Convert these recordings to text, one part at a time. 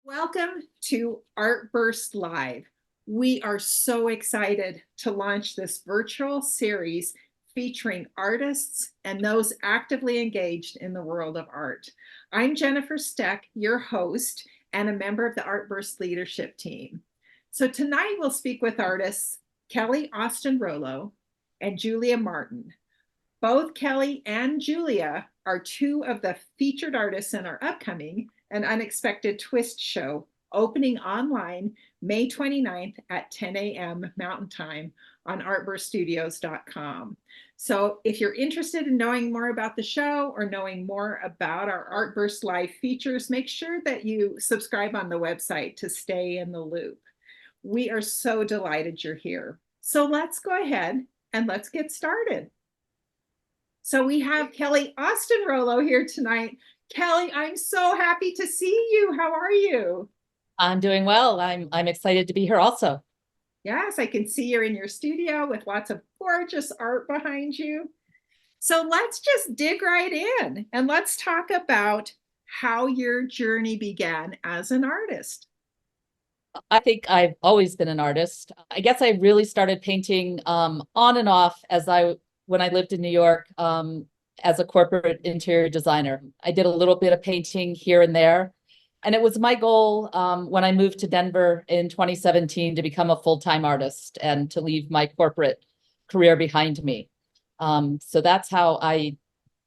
Welcome to Artburst Live. We are so excited to launch this virtual series featuring artists and those actively engaged in the world of art. I'm Jennifer Steck, your host and a member of the Artburst leadership team. So tonight we'll speak with artists Kelly Austin-Rolo and Julia Martin. Both Kelly and Julia are two of the featured artists in our upcoming An Unexpected Twist show, opening online May 29th at 10 a.m. Mountain Time on artburststudios.com. So if you're interested in knowing more about the show or knowing more about our Artburst Live features, make sure that you subscribe on the website to stay in the loop. We are so delighted you're here. So let's go ahead and let's get started. So we have Kelly Austin-Rolo here tonight. Kelly, I'm so happy to see you. How are you? I'm doing well. I'm excited to be here also. Yes, I can see you're in your studio with lots of gorgeous art behind you. So let's just dig right in and let's talk about how your journey began as an artist. I think I've always been an artist. I guess I really started painting on and off when I lived in New York as a corporate interior designer. I did a little bit of painting here and there. And it was my goal when I moved to Denver in 2017 to become a full-time artist and to leave my corporate career behind me. So that's how I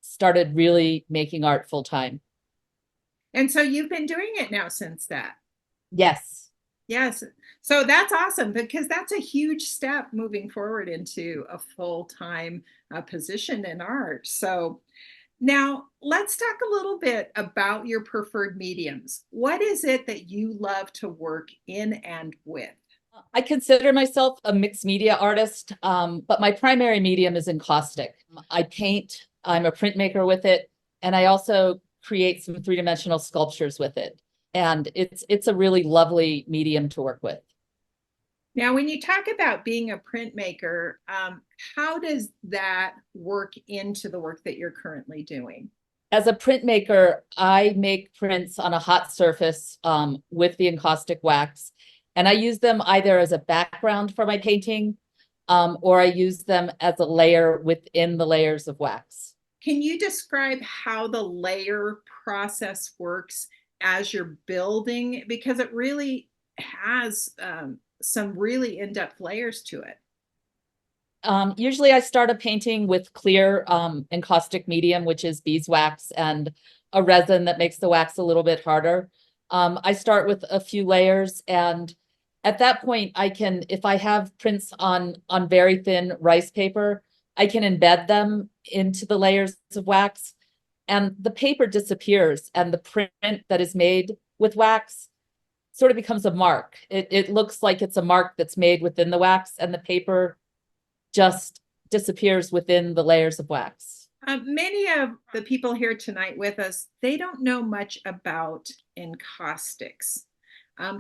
started really making art full-time. And so you've been doing it now since that. Yes. Yes. So that's awesome because that's a huge step moving forward into a full-time position in art. So now let's talk a little bit about your preferred mediums. What is it that you love to work in and with? I consider myself a mixed media artist, but my primary medium is encaustic. I paint, I'm a printmaker with it, and I also create some three-dimensional sculptures with it. And it's a really lovely medium to work with. Now, when you talk about being a printmaker, how does that work into the work that you're currently doing? As a printmaker, I make prints on a hot surface with the encaustic wax, and I use them either as a background for my painting, or I use them as a layer within the layers of wax. Can you describe how the layer process works as you're building? Because it really has some really in-depth layers to it. Usually I start a painting with clear encaustic medium, which is beeswax, and a resin that makes the wax a little bit harder. I start with a few layers, and at that point I can, if I have prints on very thin rice paper, I can embed them into the layers of wax, and the paper disappears, and the print that is made with wax sort of becomes a mark. It looks like it's a mark that's made within the wax, and the paper just disappears within the layers of wax. Many of the people here tonight with us, they don't know much about encaustics.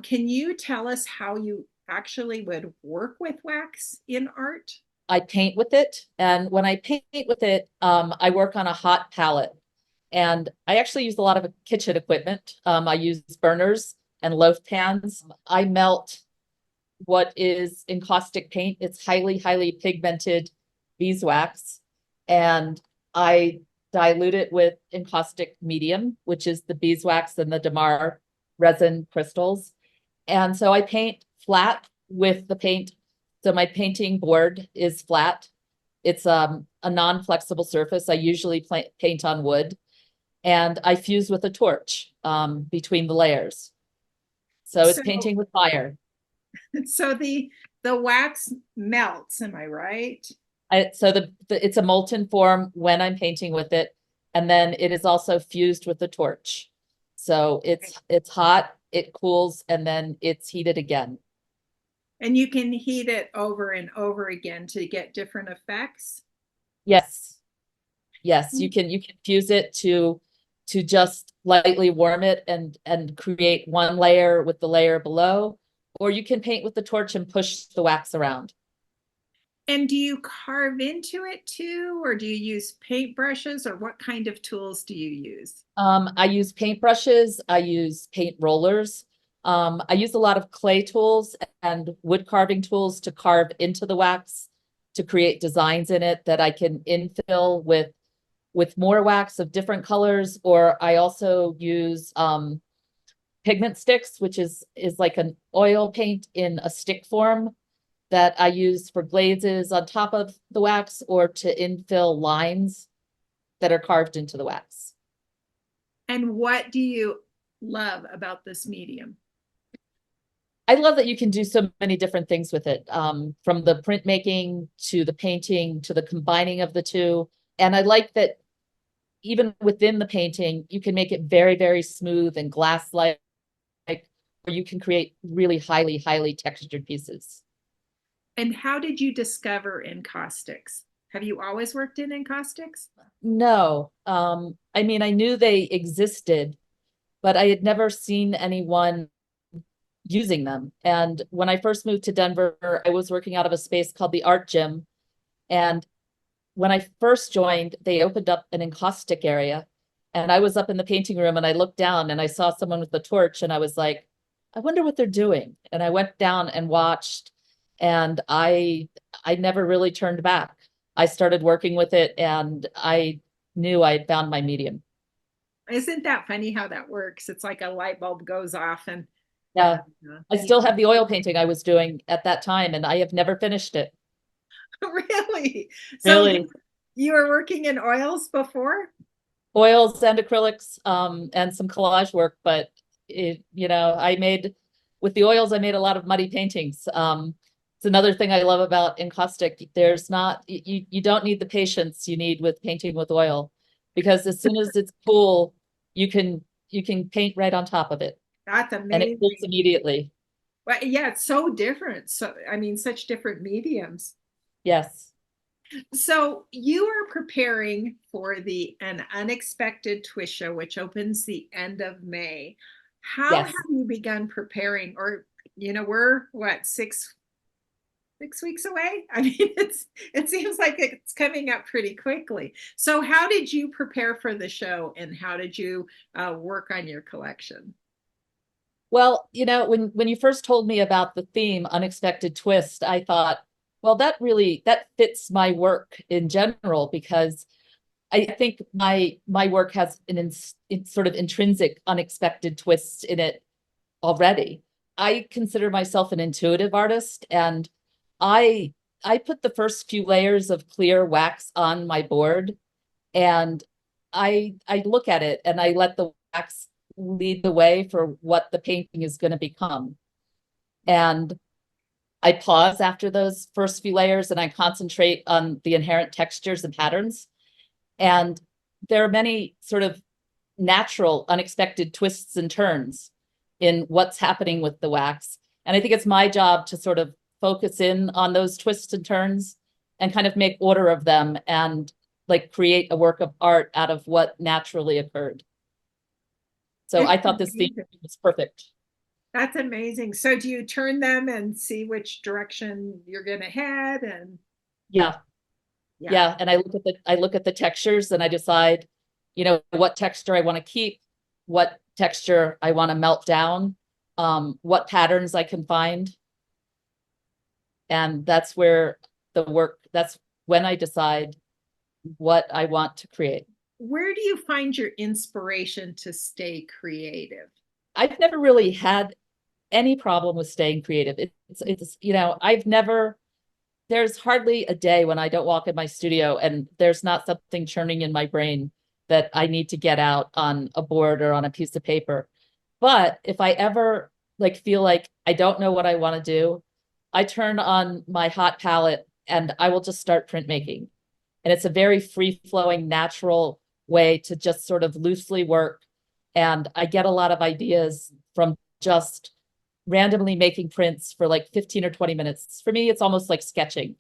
Can you tell us how you actually would work with wax in art? I paint with it, and when I paint with it, I work on a hot palette. And I actually use a lot of kitchen equipment. I use burners and loaf pans. I melt what is encaustic paint. It's highly, highly pigmented beeswax. And I dilute it with encaustic medium, which is the beeswax and the Damar resin crystals. And so I paint flat with the paint. So my painting board is flat. It's a non-flexible surface. I usually paint on wood. And I fuse with a torch between the layers. So it's painting with fire. So the wax melts, am I right? So it's a molten form when I'm painting with it, and then it is also fused with the torch. So it's hot, it cools, and then it's heated again. And you can heat it over and over again to get different effects? Yes. Yes, you can fuse it to just lightly warm it and create one layer with the layer below, or you can paint with the torch and push the wax around. And do you carve into it too, or do you use paint brushes, or what kind of tools do you use? I use paint brushes, I use paint rollers. I use a lot of clay tools and wood carving tools to carve into the wax to create designs in it that I can infill with more wax of different colors, or I also use pigment sticks, which is like an oil paint in a stick form that I use for glazes on top of the wax or to infill lines that are carved into the wax. And what do you love about this medium? I love that you can do so many different things with it, from the printmaking to the painting to the combining of the two. And I like that even within the painting, you can make it very, very smooth and glass-like, where you can create really highly, highly textured pieces. And how did you discover encaustics? Have you always worked in encaustics? No, I mean, I knew they existed, but I had never seen anyone using them. And when I first moved to Denver, I was working out of a space called the Art Gym. And when I first joined, they opened up an encaustic area. And I was up in the painting room and I looked down and I saw someone with a torch and I was like, I wonder what they're doing. And I went down and watched, and I never really turned back. I started working with it and I knew I had found my medium. Isn't that funny how that works? It's like a light bulb goes off and Yeah. I you still have the oil painting I was doing at that time and I have never finished it. really? So Really. you were working in oils before? Oils and acrylics, and some collage work, but I made with the oils, I made a lot of muddy paintings. It's another thing I love about encaustic. There's not you don't need the patience you need with painting with oil, because as soon as it's cool, you can paint right on top of it That's and it cools amazing. immediately. Well, yeah, it's so different. So, I mean, such different mediums. Yes. So you are preparing for the An Unexpected Twist Show, which opens the end of May. How have Yes. you begun preparing? Or, we're what, 6 weeks away? I mean, it seems like it's coming up pretty quickly. So how did you prepare for the show and how did you work on your collection? Well, when you first told me about the theme, unexpected twist, I thought, well, that fits my work in general, because I think my work has sort of intrinsic unexpected twists in it already. I consider myself an intuitive artist, and I I put the first few layers of clear wax on my board, and I look at it and I let the wax lead the way for what the painting is going to become. And I pause after those first few layers and I concentrate on the inherent textures and patterns. And there are many sort of natural, unexpected twists and turns in what's happening with the wax. And I think it's my job to sort of focus in on those twists and turns and kind of make order of them and like create a work of art out of what naturally occurred. So It's I thought this theme amazing. was perfect. That's amazing. So do you turn them and see which direction you're going to head? And Yeah. yeah, Yeah. And I look at the textures and I decide, what texture I want to keep, what texture I want to melt down, what patterns I can find. And that's when I decide what I want to create. where do you find your inspiration to stay creative? I've never really had any problem with staying creative. I've never, there's hardly a day when I don't walk in my studio and there's not something churning in my brain that I need to get out on a board or on a piece of paper. But if I ever like feel like I don't know what I want to do, I turn on my hot palette and I will just start printmaking. And it's a very free flowing, natural way to just sort of loosely work. And I get a lot of ideas from just randomly making prints for like 15 or 20 minutes. For me, it's almost like sketching.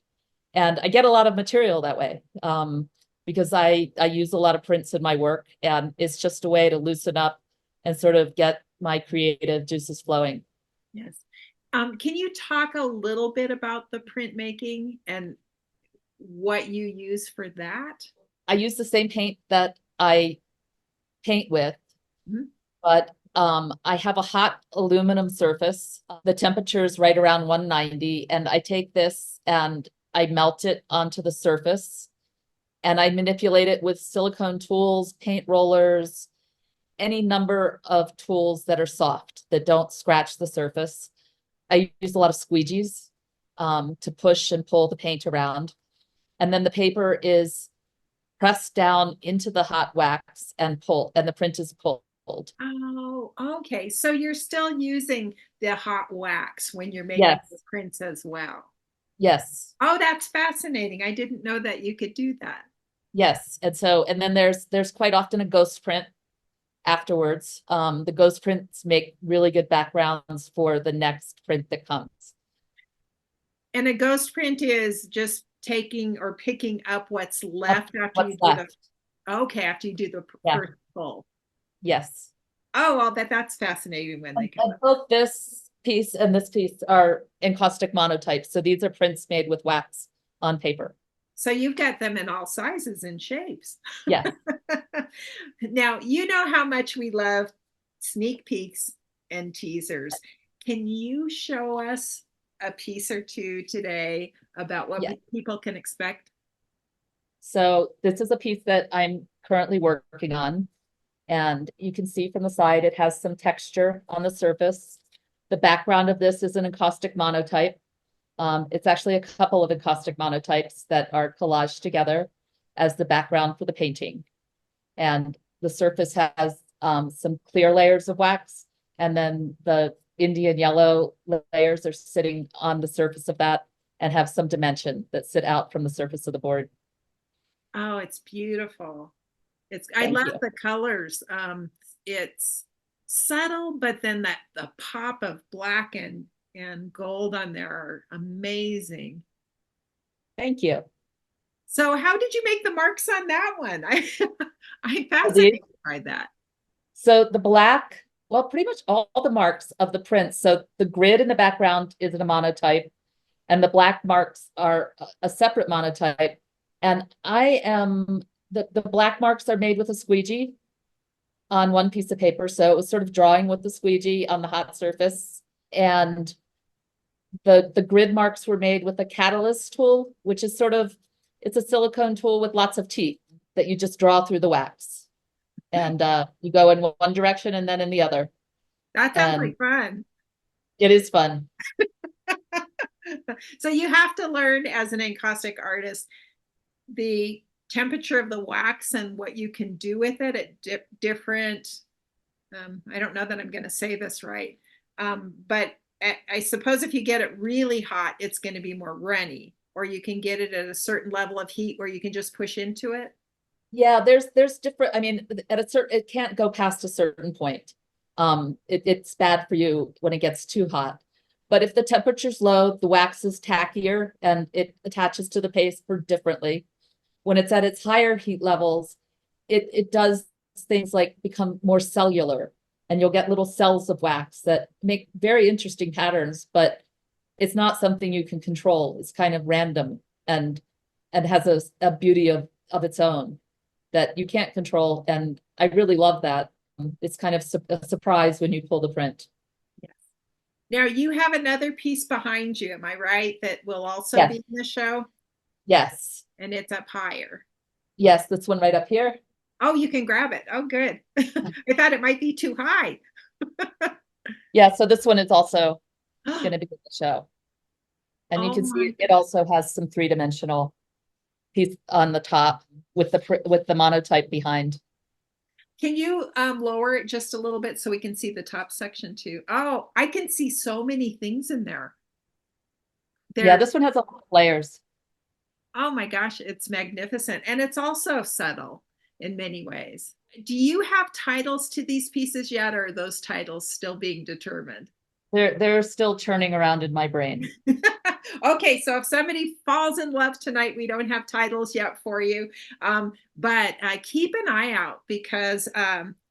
And I get a lot of material that way, because I use a lot of prints in my work. And it's just a way to loosen up and sort of get my creative juices flowing. Yes. Can you talk a little bit about the printmaking and what you use for that? I use the same paint that I paint with, Mhm. but I have a hot aluminum surface. The temperature is right around 190, and I take this and I melt it onto the surface, and I manipulate it with silicone tools, paint rollers, any number of tools that are soft, that don't scratch the surface. I use a lot of squeegees to push and pull the paint around. And then the paper is pressed down into the hot wax and the print is pulled. Oh, okay. So you're still using the hot wax when you're making the Yes, prints as well. yes, Oh, that's fascinating. I didn't know that you could do that. yes. And then there's quite often a ghost print afterwards. The ghost prints make really good backgrounds for the next print that comes. And a ghost print is just taking or picking up what's left after you What's do the, left? okay, after you do the Yeah, first pull. yes. Oh, well, that's fascinating when they come And up. both this piece and this piece are encaustic monotypes. So these are prints made with wax on paper. So you've got them in all sizes and shapes. Yes. Now, you know how much we love sneak peeks and teasers. Can you show us a piece or two today about what Yes. people can expect? So this is a piece that I'm currently working on. And you can see from the side, it has some texture on the surface. The background of this is an encaustic monotype. It's actually a couple of encaustic monotypes that are collaged together as the background for the painting. And the surface has some clear layers of wax, and then the Indian yellow layers are sitting on the surface of that and have some dimension that sit out from the surface of the board. Oh, it's beautiful. I Thank love you. the colors. It's subtle, but then the pop of black and gold on there are amazing. Thank you. So how did you make the marks on that one? I'm I did. fascinated by that. So the black, well, pretty much all the marks of the prints. So the grid in the background is a monotype, and the black marks are a separate monotype. And the black marks are made with a squeegee on one piece of paper. So it was sort of drawing with the squeegee on the hot surface. And the grid marks were made with a catalyst tool, which is it's a silicone tool with lots of teeth that you just draw through the wax. And you go in one direction and then in the other. That sounds And like fun. it is fun. So you have to learn as an encaustic artist the temperature of the wax and what you can do with it at different, I don't know that I'm going to say this right, but I suppose if you get it really hot, it's going to be more runny, or you can get it at a certain level of heat where you can just push into it. Yeah, there's different, I mean, it can't go past a certain point. It's bad for you when it gets too hot. But if the temperature's low, the wax is tackier and it attaches to the paper differently. When it's at its higher heat levels, it does things like become more cellular, and you'll get little cells of wax that make very interesting patterns, but it's not something you can control. It's kind of random and has a beauty of its own that you can't control. And I really love that. It's kind of a surprise when you pull the print. Yes. Now you have another piece behind you, am I right? That will also be Yes, in the show, yes, and it's up higher. yes, this one right up here. Oh, you can grab it. Oh, good. I thought it might be too high. Yeah, so this one is also going to be in the show. And you Oh can my. see it also has some three-dimensional piece on the top with the monotype behind. Can you lower it just a little bit so we can see the top section too? Oh, I can see so many things in there. Yeah, There's, this one has a lot of layers. oh my gosh, it's magnificent. And it's also subtle in many ways. Do you have titles to these pieces yet, or are those titles still being determined? They're still churning around in my brain. Okay, so if somebody falls in love tonight, we don't have titles yet for you. But keep an eye out because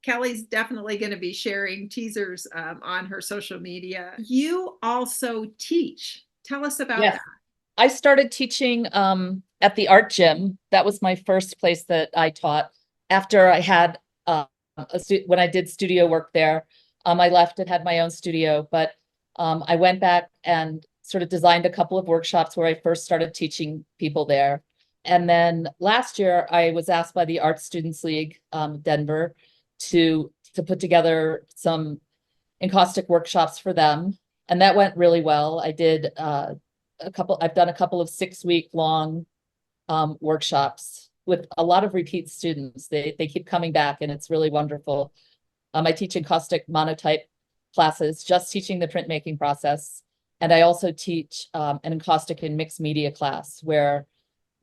Kelly's definitely going to be sharing teasers on her social media. You also teach. Tell us about Yes. that. I started teaching at the art gym. That was my first place that I taught after I had when I did studio work there. I left and had my own studio, but I went back and sort of designed a couple of workshops where I first started teaching people there. And then last year, I was asked by the Art Students League, Denver, to put together some encaustic workshops for them, and that went really well. I did I've done a couple of 6-week long workshops with a lot of repeat students. They keep coming back, and it's really wonderful. I teach encaustic monotype classes, just teaching the printmaking process. And I also teach an encaustic and mixed media class where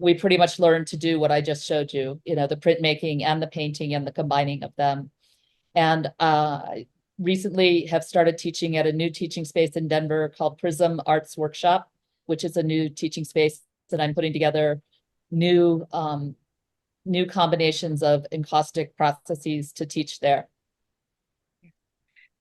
we pretty much learn to do what I just showed you, the printmaking and the painting and the combining of them. And recently have started teaching at a new teaching space in Denver called Prism Arts Workshop, which is a new teaching space that I'm putting together new combinations of encaustic processes to teach there.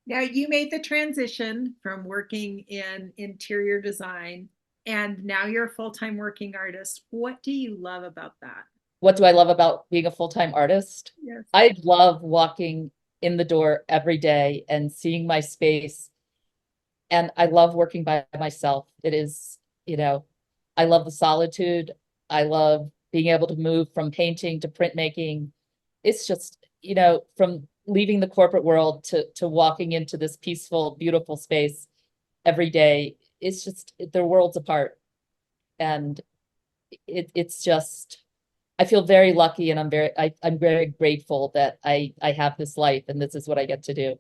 Now, you made the transition from working in interior design, and now you're a full-time working artist. What do you love about that? What do I love about being a full-time artist? Yes. I love walking in the door every day and seeing my space. And I love working by myself. It is, I love the solitude. I love being able to move from painting to printmaking. It's just, from leaving the corporate world to walking into this peaceful, beautiful space every day. It's just, they're worlds apart. And it's just, I feel very lucky, and I'm very grateful that I have this life and this is what I get to do.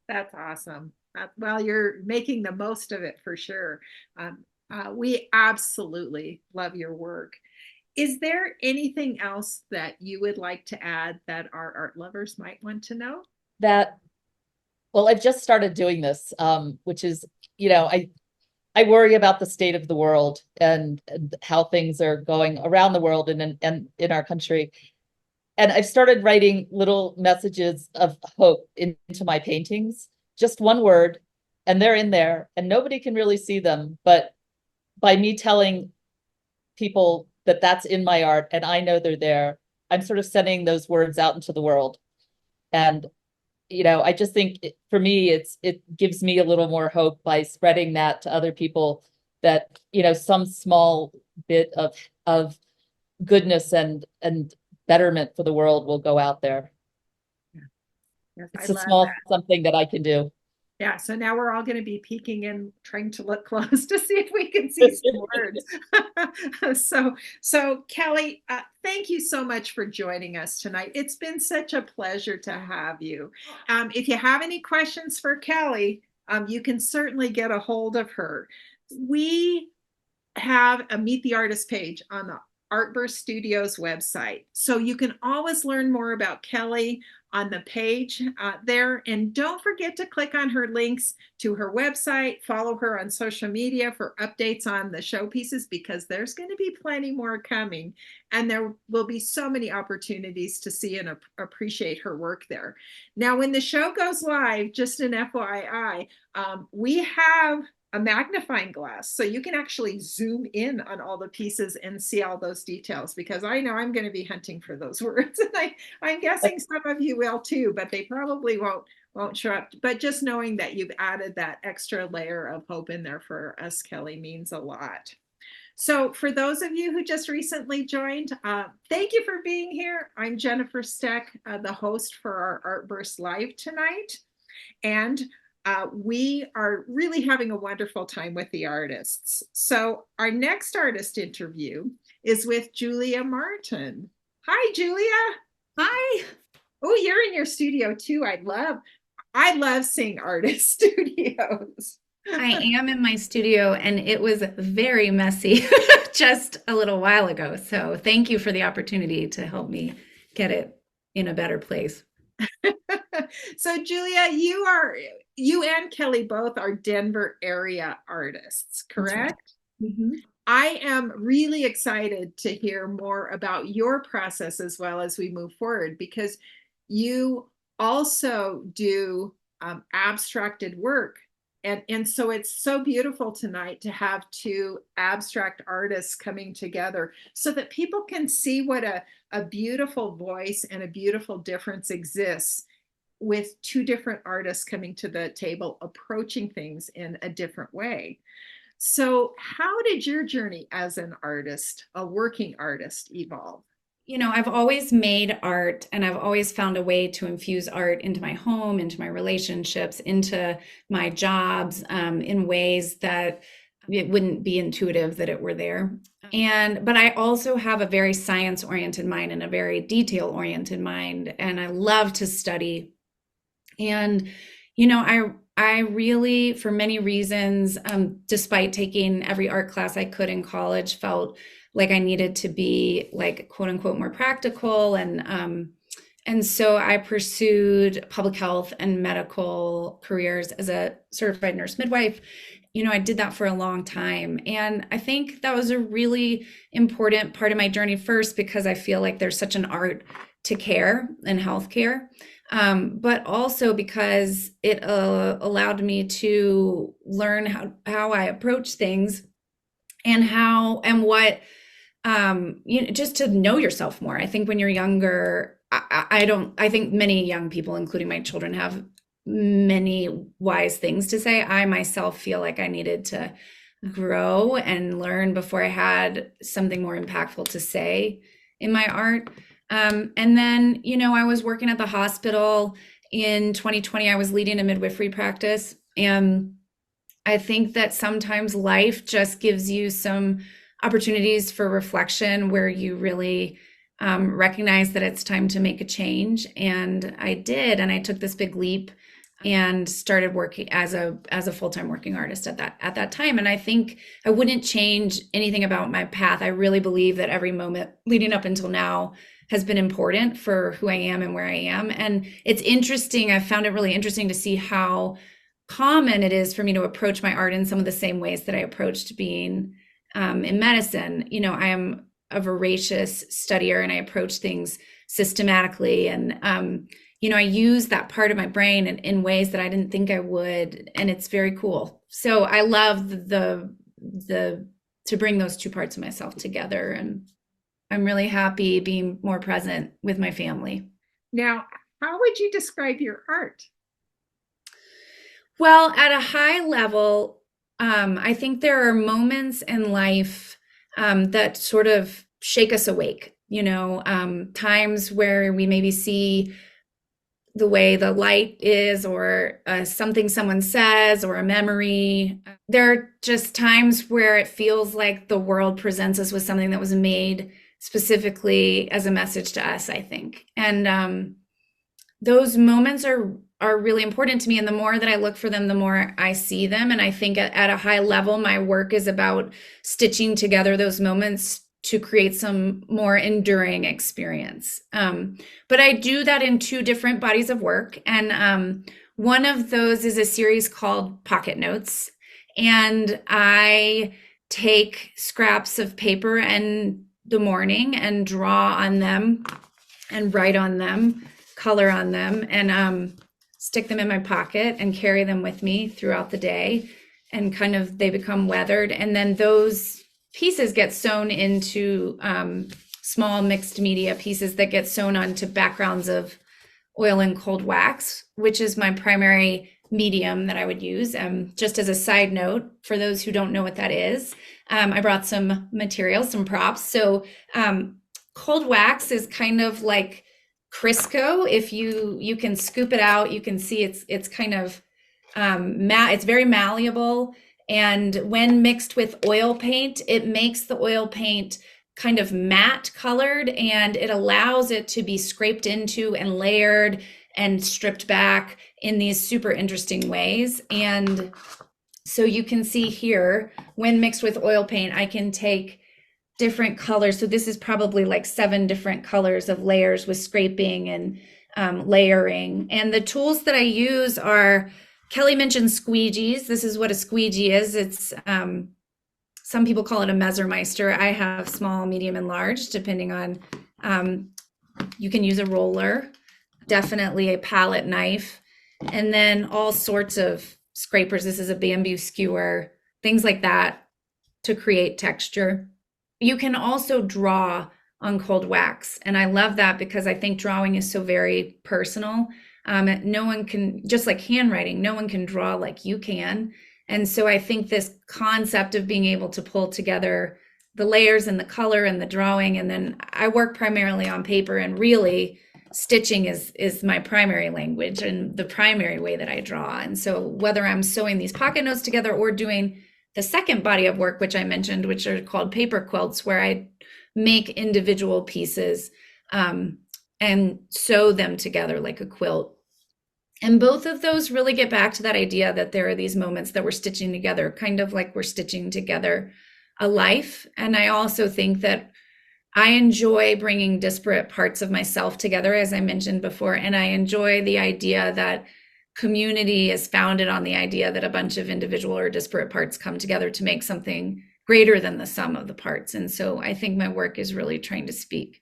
That's awesome. Well, you're making the most of it for sure. We absolutely love your work. Is there anything else that you would like to add that our art lovers might want to know? Well, I've just started doing this, which is, I worry about the state of the world and how things are going around the world and in our country. And I've started writing little messages of hope into my paintings, just one word, and they're in there, and nobody can really see them. But by me telling people that that's in my art and I know they're there, I'm sort of sending those words out into the world. And I just think for me, it gives me a little more hope by spreading that to other people, that, some small bit of goodness and betterment for the world will go out there. Yes, I It's a love small that. something that I can do. Yeah, so now we're all going to be peeking in, trying to look close to see if we can see some words. So Kelly, thank you so much for joining us tonight. It's been such a pleasure to have you. If you have any questions for Kelly, you can certainly get a hold of her. We have a Meet the Artist page on the Artburst Studios website. So you can always learn more about Kelly on the page there. And don't forget to click on her links to her website, follow her on social media for updates on the showpieces, because there's going to be plenty more coming. And there will be so many opportunities to see and appreciate her work there. Now, when the show goes live, just an FYI, we have a magnifying glass, so you can actually zoom in on all the pieces and see all those details, because I know I'm going to be hunting for those words, and I'm guessing some of you will too, but they probably won't show up. But just knowing that you've added that extra layer of hope in there for us, Kelly, means a lot. So for those of you who just recently joined, thank you for being here. I'm Jennifer Steck, the host for our Artburst Live tonight. And we are really having a wonderful time with the artists. So our next artist interview is with Julia Martin. Hi, Julia. Hi. Oh, you're in your studio too. I love seeing artist studios. I am in my studio, and it was very messy just a little while ago. So thank you for the opportunity to help me get it in a better place. So Julia, you and Kelly both are Denver area artists, correct? Right. Mm-hmm. I am really excited to hear more about your process as well as we move forward, because you also do abstracted work. And so it's so beautiful tonight to have two abstract artists coming together so that people can see what a beautiful voice and a beautiful difference exists with two different artists coming to the table, approaching things in a different way. So, how did your journey as an artist, a working artist, evolve? You know, I've always made art and I've always found a way to infuse art into my home, into my relationships, into my jobs, in ways that it wouldn't be intuitive that it were there. But I also have a very science oriented mind and a very detail oriented mind. And I love to study. And, you know, I really, for many reasons, despite taking every art class I could in college, felt like I needed to be like quote unquote more practical. And so I pursued public health and medical careers as a certified nurse midwife. You know, I did that for a long time. And I think that was a really important part of my journey, first, because I feel like there's such an art to care and healthcare. But also because it allowed me to learn how I approach things and what you know, just to know yourself more. I think when you're younger, I think many young people, including my children, have many wise things to say. I myself feel like I needed to grow and learn before I had something more impactful to say in my art. And then, you know, I was working at the hospital in 2020. I was leading a midwifery practice. And I think that sometimes life just gives you some opportunities for reflection where you really recognize that it's time to make a change. And I did, and I took this big leap and started working as a full-time working artist at that time. And I think I wouldn't change anything about my path. I really believe that every moment leading up until now has been important for who I am and where I am. And it's interesting. I found it really interesting to see how common it is for me to approach my art in some of the same ways that I approached being in medicine. You know, I am a voracious studier and I approach things systematically. And, you know, I use that part of my brain in ways that I didn't think I would. And it's very cool. So I love to bring those two parts of myself together. And I'm really happy being more present with my family. Now, how would you describe your art? Well, at a high level, I think there are moments in life that sort of shake us awake, you know, times where we maybe see the way the light is, or something someone says, or a memory. There are just times where it feels like the world presents us with something that was made specifically as a message to us, I think. And those moments are really important to me. And the more that I look for them, the more I see them. And I think at a high level, my work is about stitching together those moments to create some more enduring experience. But I do that in two different bodies of work. And one of those is a series called Pocket Notes. And I take scraps of paper in the morning and draw on them and write on them, color on them, and stick them in my pocket and carry them with me throughout the day. And kind of they become weathered. And then those pieces get sewn into small mixed media pieces that get sewn onto backgrounds of oil and cold wax, which is my primary medium that I would use. Just as a side note, for those who don't know what that is, I brought some materials, some props. So cold wax is kind of like Crisco. If you can scoop it out, you can see it's kind of it's very malleable. And when mixed with oil paint, it makes the oil paint kind of matte colored, and it allows it to be scraped into and layered and stripped back in these super interesting ways. And so you can see here, when mixed with oil paint, I can take different colors. So this is probably like 7 different colors of layers with scraping and layering. And the tools that I use are, Kelly mentioned squeegees. This is what a squeegee is. It's some people call it a Messermeister. I have small, medium, and large, depending on, you can use a roller, definitely a palette knife, and then all sorts of scrapers. This is a bamboo skewer, things like that to create texture. You can also draw on cold wax. And I love that because I think drawing is so very personal. No one can, just like handwriting, no one can draw like you can. And so I think this concept of being able to pull together the layers and the color and the drawing, and then I work primarily on paper, and really stitching is my primary language and the primary way that I draw. And so whether I'm sewing these pocket notes together or doing the second body of work, which I mentioned, which are called paper quilts, where I make individual pieces and sew them together like a quilt. And both of those really get back to that idea that there are these moments that we're stitching together, kind of like we're stitching together a life. And I also think that I enjoy bringing disparate parts of myself together, as I mentioned before. And I enjoy the idea that community is founded on the idea that a bunch of individual or disparate parts come together to make something greater than the sum of the parts. And so I think my work is really trying to speak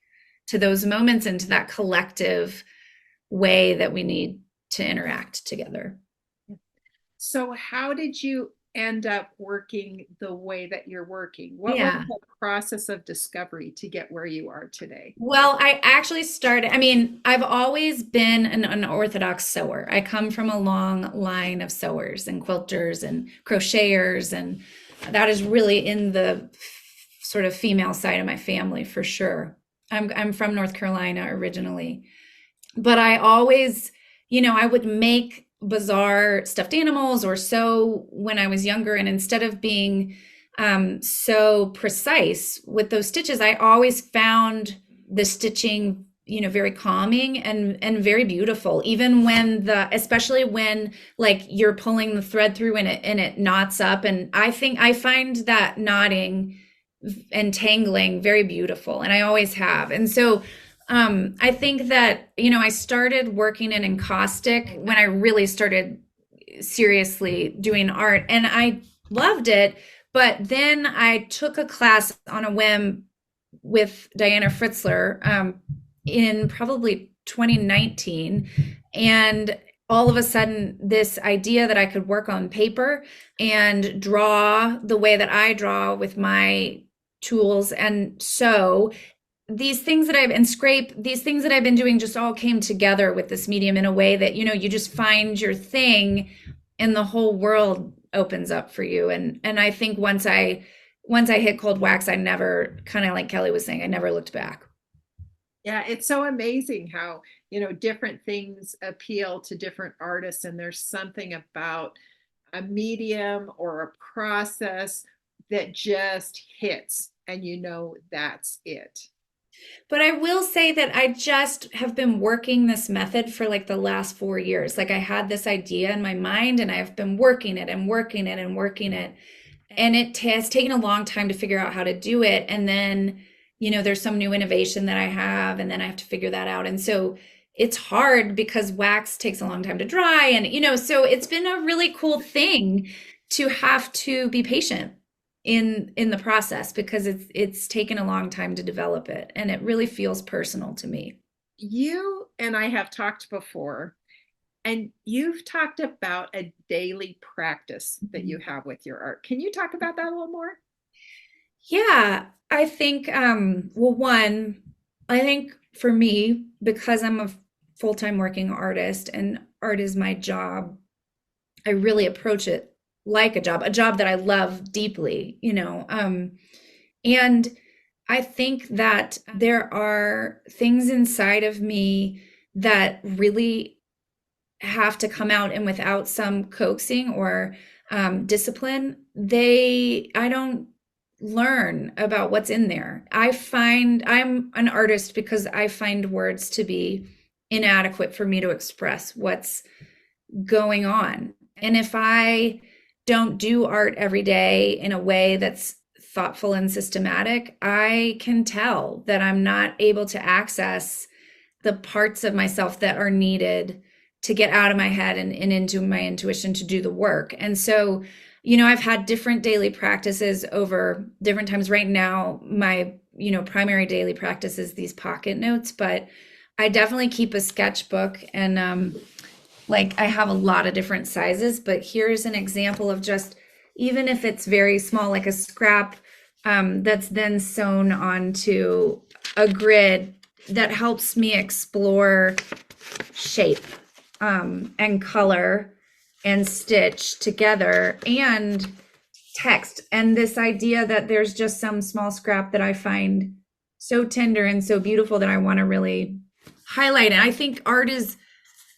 to those moments and to that collective way that we need to interact together. So how did you end up working the way that you're working? What Yeah. was the process of discovery to get where you are today? Well, I actually started, I've always been an unorthodox sewer. I come from a long line of sewers and quilters and crocheters, and that is really in the sort of female side of my family for sure. I'm from North Carolina originally, but I always, I would make bizarre stuffed animals or sew when I was younger. And instead of being so precise with those stitches, I always found the stitching, very calming and very beautiful. Even when especially when like you're pulling the thread through and it knots up. And I find that knotting and tangling very beautiful. And I always have. And so I think that, I started working in encaustic when I really started seriously doing art, and I loved it. But then I took a class on a whim with Diana Fritzler in probably 2019. And all of a sudden, this idea that I could work on paper and draw the way that I draw with my tools and sew, these things that these things that I've been doing just all came together with this medium in a way that, you just find your thing and the whole world opens up for you. And I think once I hit cold wax, I never, kind of like Kelly was saying, I never looked back. Yeah, it's so amazing how, different things appeal to different artists, and there's something about a medium or a process that just hits, and that's it. But I will say that I just have been working this method for like the last 4 years. Like I had this idea in my mind and I've been working it and working it and working it. And it has taken a long time to figure out how to do it. And then, there's some new innovation that I have, and then I have to figure that out. And so it's hard because wax takes a long time to dry. And, so it's been a really cool thing to have to be patient in the process, because it's taken a long time to develop it, and it really feels personal to me. You and I have talked before, and you've talked about a daily practice that you have with your art. Can you talk about that a little more? Yeah, I think I think for me, because I'm a full-time working artist and art is my job, I really approach it like a job that I love deeply, and I think that there are things inside of me that really have to come out, and without some coaxing or discipline, I don't learn about what's in there. I'm an artist because I find words to be inadequate for me to express what's going on. And if I don't do art every day in a way that's thoughtful and systematic, I can tell that I'm not able to access the parts of myself that are needed to get out of my head and into my intuition to do the work. And so, I've had different daily practices over different times. Right now, my, primary daily practice is these pocket notes, but I definitely keep a sketchbook, and like I have a lot of different sizes, but here's an example of just, even if it's very small, like a scrap that's then sewn onto a grid that helps me explore shape and color and stitch together and text. And this idea that there's just some small scrap that I find so tender and so beautiful that I want to really highlight. And I think art is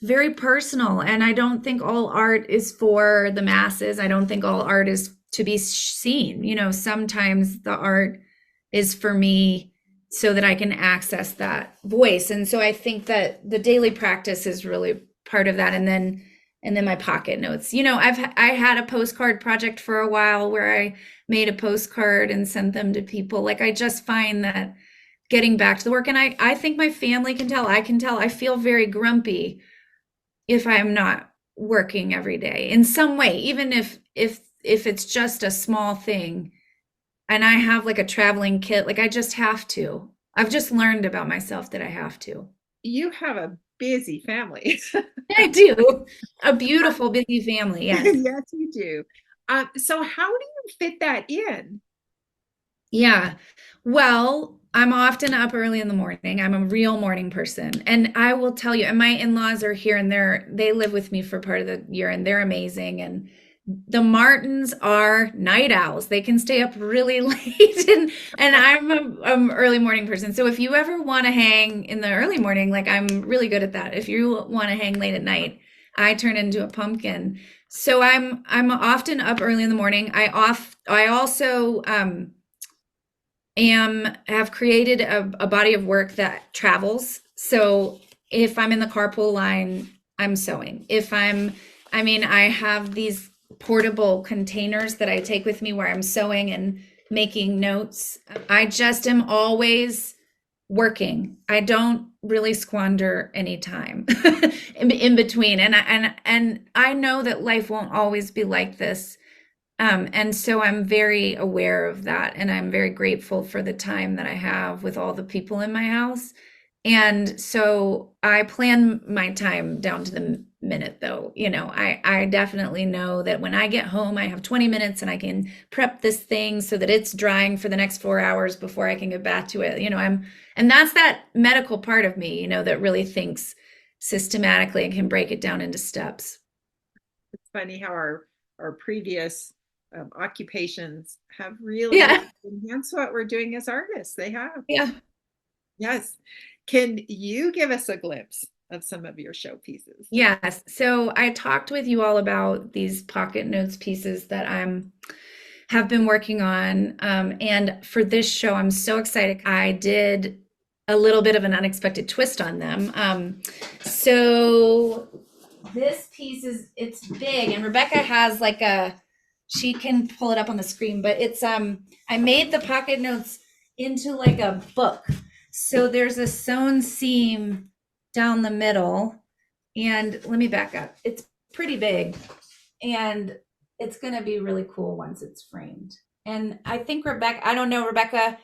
very personal, and I don't think all art is for the masses. I don't think all art is to be seen. You know, sometimes the art is for me so that I can access that voice. And so I think that the daily practice is really part of that. And then my pocket notes. You know, I had a postcard project for a while where I made a postcard and sent them to people. Like, I just find that getting back to the work, and I think my family can tell, I can tell, I feel very grumpy if I'm not working every day in some way, even if it's just a small thing. And I have like a traveling kit, like I just have to. I've just learned about myself that I have to. You have a busy family. I do. A beautiful, busy family. Yes. Yes, you do. So how do you fit that in? Yeah. Well, I'm often up early in the morning. I'm a real morning person. And I will tell you, and my in-laws are here and they live with me for part of the year and they're amazing. And the Martins are night owls. They can stay up really late and I'm a early morning person. So if you ever want to hang in the early morning, like I'm really good at that. If you want to hang late at night, I turn into a pumpkin. So I'm often up early in the morning. I also have created a body of work that travels. So if I'm in the carpool line, I'm sewing. I have these portable containers that I take with me where I'm sewing and making notes. I just am always working. I don't really squander any time in between. And I know that life won't always be like this. And so I'm very aware of that. And I'm very grateful for the time that I have with all the people in my house. And so I plan my time down to the minute, though. You know, I definitely know that when I get home, I have 20 minutes and I can prep this thing so that it's drying for the next 4 hours before I can get back to it. You know, and that's that medical part of me, you know, that really thinks systematically and can break it down into steps. It's funny how our previous occupations have really Yeah. enhanced what we're doing as artists. They have. Yeah. Yes. Can you give us a glimpse of some of your showpieces? Yes. So I talked with you all about these pocket notes pieces that have been working on. And for this show, I'm so excited. I did a little bit of an unexpected twist on them. So this piece it's big, and Rebecca has she can pull it up on the screen, but it's I made the pocket notes into like a book. So there's a sewn seam down the middle, and let me back up. It's pretty big, and it's going to be really cool once it's framed. And I think Rebecca, I don't know, Rebecca,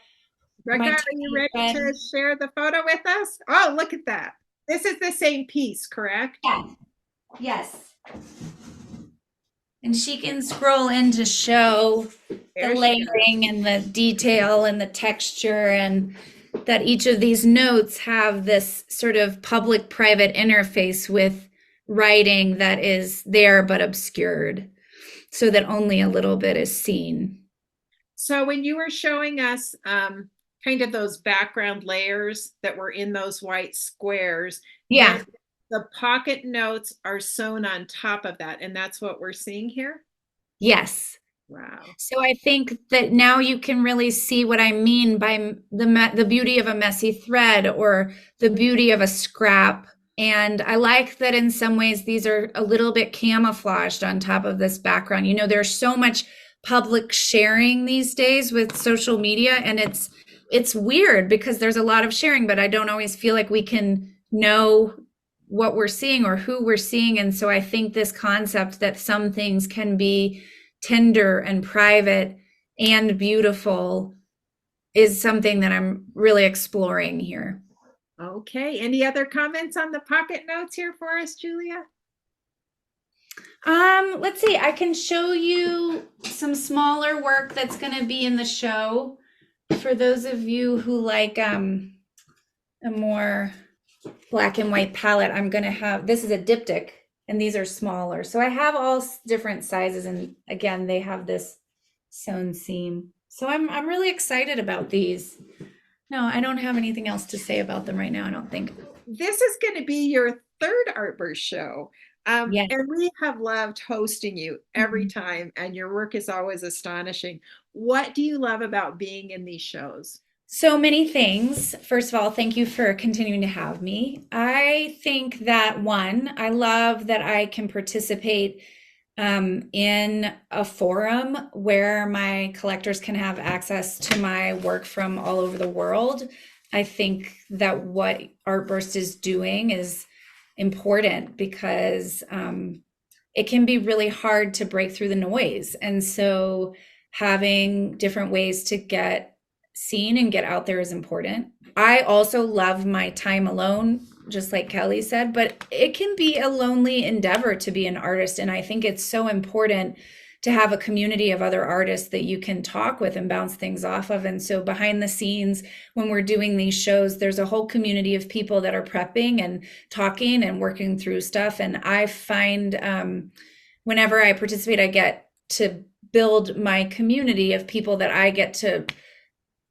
Rebecca, are you ready to share the photo with us? Oh, look at that. This is the same piece, correct? Yeah. Yes. And she can scroll in to show the layering and the detail and the texture, and that each of these notes have this sort of public-private interface with writing that is there but obscured, so that only a little bit is seen. So when you were showing us kind of those background layers that were in those white squares, yeah, the pocket notes are sewn on top of that, and that's what we're seeing here? Yes. Wow. So I think that now you can really see what I mean by the beauty of a messy thread or the beauty of a scrap. And I like that in some ways these are a little bit camouflaged on top of this background. You know, there's so much public sharing these days with social media, and it's weird because there's a lot of sharing, but I don't always feel like we can know what we're seeing or who we're seeing. And so I think this concept that some things can be tender and private and beautiful is something that I'm really exploring here. Okay. Any other comments on the pocket notes here for us, Julia? Let's see. I can show you some smaller work that's going to be in the show for those of you who like a more black and white palette, I'm going to have, this is a diptych and these are smaller. So I have all different sizes. And again, they have this sewn seam. So I'm really excited about these. No, I don't have anything else to say about them right now, I don't think. This is going to be your third Artburst show. Yes. And we have loved hosting you every time, and your work is always astonishing. What do you love about being in these shows? So many things. First of all, thank you for continuing to have me. I think that one, I love that I can participate in a forum where my collectors can have access to my work from all over the world. I think that what Artburst is doing is important because it can be really hard to break through the noise. And so having different ways to get seen and get out there is important. I also love my time alone, just like Kelly said, but it can be a lonely endeavor to be an artist. And I think it's so important to have a community of other artists that you can talk with and bounce things off of. And so behind the scenes, when we're doing these shows, there's a whole community of people that are prepping and talking and working through stuff. And I find whenever I participate, I get to build my community of people that I get to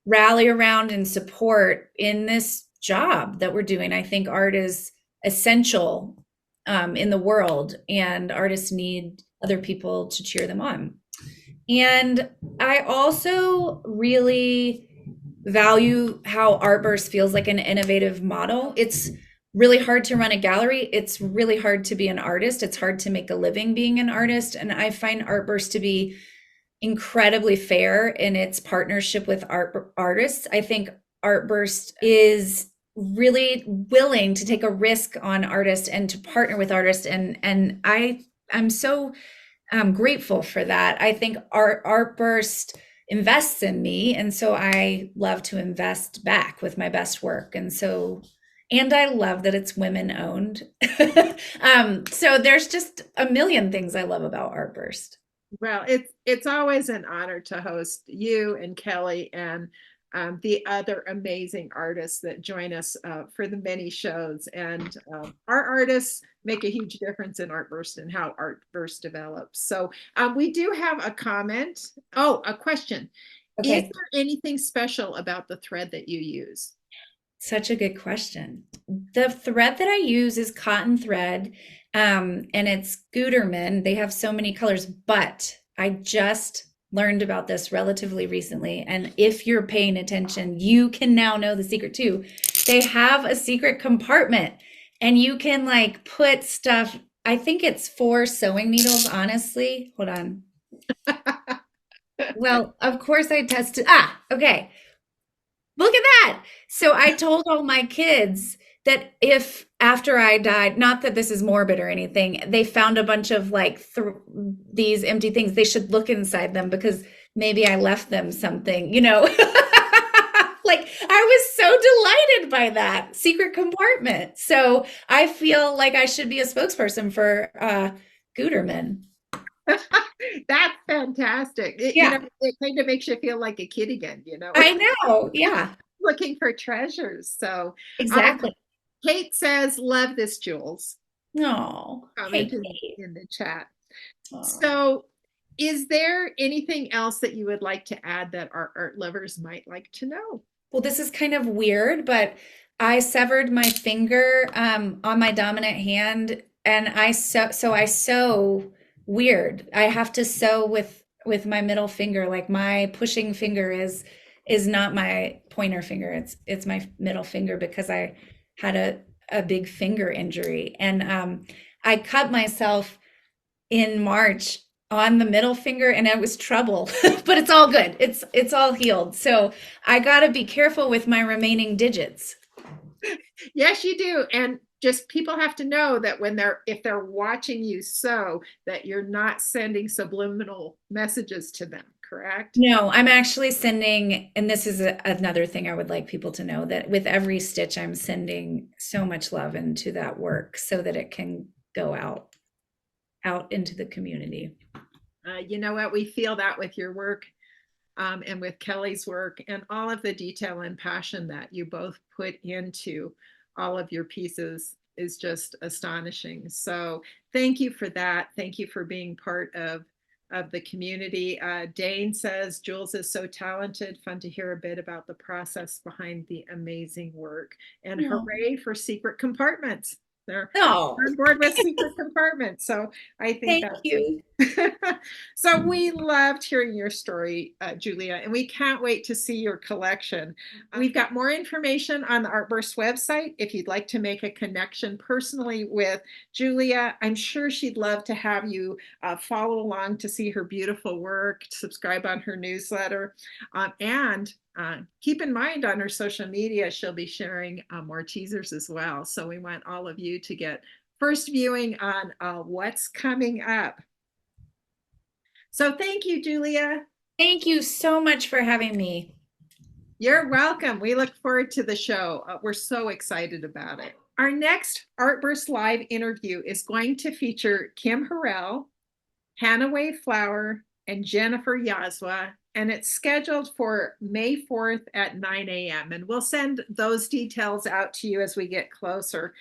rally around and support in this job that we're doing. I think art is essential in the world, and artists need other people to cheer them on. And I also really value how Artburst feels like an innovative model. It's really hard to run a gallery. It's really hard to be an artist. It's hard to make a living being an artist. And I find Artburst to be incredibly fair in its partnership with artists. I think Artburst is really willing to take a risk on artists and to partner with artists. And I'm so grateful for that. I think Artburst invests in me. And so I love to invest back with my best work. And I love that it's women owned. So there's just a million things I love about Artburst. Well, it's always an honor to host you and Kelly and the other amazing artists that join us for the many shows. And our artists make a huge difference in Artburst and how Artburst develops. So we do have a comment. Oh, a question. Okay. Is there anything special about the thread that you use? Such a good question. The thread that I use is cotton thread, and it's Gutermann. They have so many colors, but I just learned about this relatively recently. And if you're paying attention, you can now know the secret too. They have a secret compartment, and you can like put stuff. I think it's 4 sewing needles, honestly. Hold on. Well, of course I tested. Okay. Look at that. So I told all my kids that if after I died, not that this is morbid or anything, they found a bunch of like these empty things, they should look inside them because maybe I left them something, you know. Like I was so delighted by that secret compartment. So I feel like I should be a spokesperson for Gutermann. That's fantastic. Yeah. You know, it kind of makes you feel like a kid again, you know. I know. Yeah, Looking for treasures. So exactly. Kate says, love this, Jules. No. Comment in the chat. So is there anything else that you would like to add that our art lovers might like to know? Well, this is kind of weird, but I severed my finger on my dominant hand, and I sew weird. I have to sew with my middle finger. Like my pushing finger is not my pointer finger. It's my middle finger because I had a big finger injury, and I cut myself in March on the middle finger, and it was trouble, but it's all good. It's all healed. So I got to be careful with my remaining digits. Yes, you do. And just people have to know that if they're watching you sew, that you're not sending subliminal messages to them, correct? No, I'm actually sending, and this is another thing I would like people to know, that with every stitch, I'm sending so much love into that work so that it can go out into the community. You know what? We feel that with your work. and with Kelly's work and all of the detail and passion that you both put into all of your pieces is just astonishing. So thank you for that. Thank you for being part of the community. Dane says, Jules is so talented. Fun to hear a bit about the process behind the amazing work. And hooray for secret compartments. They're Oh, on board with secret compartments. So I think thank that's you. so we loved hearing your story, Julia, and we can't wait to see your collection. We've got more information on the Artburst website if you'd like to make a connection personally with Julia. I'm sure she'd love to have you follow along to see her beautiful work, subscribe on her newsletter, and keep in mind on her social media, she'll be sharing more teasers as well. So we want all of you to get first viewing on what's coming up. So thank you, Julia. Thank you so much for having me. You're welcome. We look forward to the show. We're so excited about it. Our next Artburst Live interview is going to feature Kim Harrell, Hannah Flower, and Jennifer Yazwa, and it's scheduled for May 4th at 9 a.m. And we'll send those details out to you as we get closer.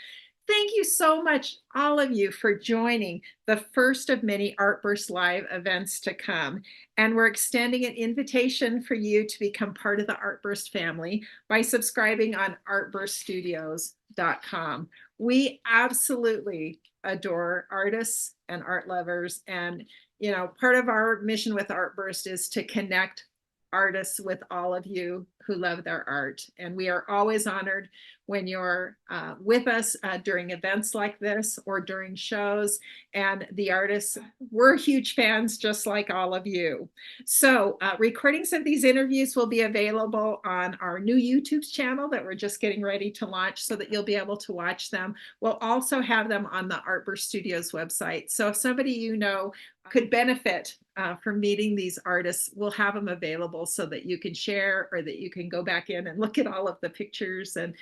Thank you so much, all of you, for joining the first of many Artburst Live events to come. And we're extending an invitation for you to become part of the Artburst family by subscribing on artburststudios.com. We absolutely adore artists and art lovers. And, you know, part of our mission with Artburst is to connect artists with all of you who love their art. And we are always honored when you're with us during events like this or during shows. And the artists, we're huge fans just like all of you. So recordings of these interviews will be available on our new YouTube channel that we're just getting ready to launch so that you'll be able to watch them. We'll also have them on the Artburst Studios website. So if somebody you know could benefit from meeting these artists, we'll have them available so that you can share or that you can go back in and look at all of the pictures and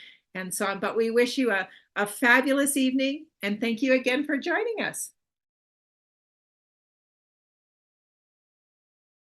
so on. But we wish you a fabulous evening and thank you again for joining us.